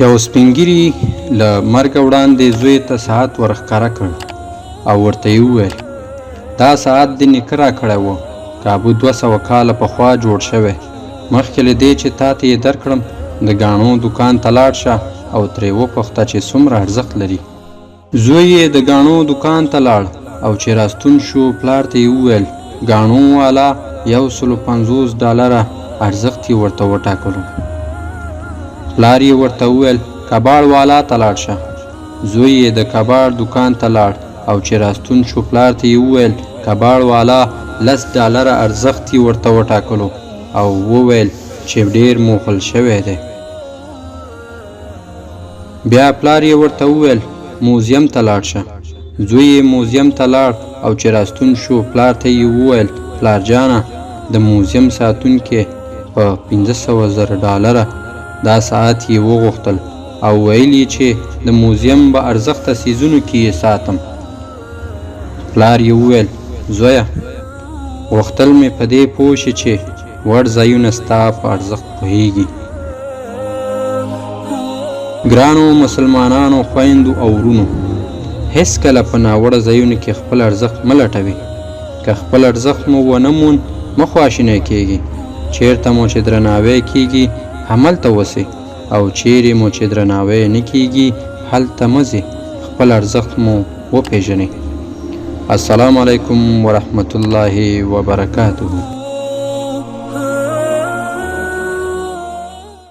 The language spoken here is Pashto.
یو سپین ږیري له مرګه وړاندې زوی ته ساعت ورښکاره کړ او ورته یې وویل دا ساعت دې نیکه راکړی و، کابو 200 کاله پخوا جوړ شوی. مخکې له دې چې تا ته یې درکړم د ګاڼو دوکان ته لاړ شه او ترې وپوښته چې څومره ارزښت لري. زوی یې د ګاڼو دوکان ته لاړ او چې راستون شو پلار ته یې وویل ګاڼو والا $150 ارزښت یې ورته وټاکلو. پلار یې ورته وویل کباړ والا ته لاړ شه. زوی یې د کباړ دوکان ته لاړ او چې راستون شو پلار ته یې وویل کباړ والا $10 ارزښت یې ورته وټاکلو او وویل چې ډېر موښل شوی دی. بیا پلار یې ورته وویل موزیم ته لاړ شه. زوی یې موزیم ته لاړ او چې راستون شو پلار ته یې وویل پلار جانه د موزیم ساتونکي په $500,000 دا ساعت یې وغوښتل او ویل یې چې د موزیم به ارزښته څیزونو کې یې ساتم. پلار یې وویل زویه غوښتل مې په دې پوه شي چې وړ ځایونه ستا په ارزښت پوهیږي. ګرانو مسلمانانو خویندو او ورونو، هیڅکله په ناوړه ځایونو کې خپل ارزښت مه لټوئ. که خپل ارزښت مو ونه موند مه خواشینی کیږئ. چیرته مو چې درناوی کیږي هملته اوسئ او چیرې مو چې درناوی نه کیږي هلته مه ځئ. خپل ارزښت مو وپیژنئ. السلام علیکم ورحمة الله وبرکاته.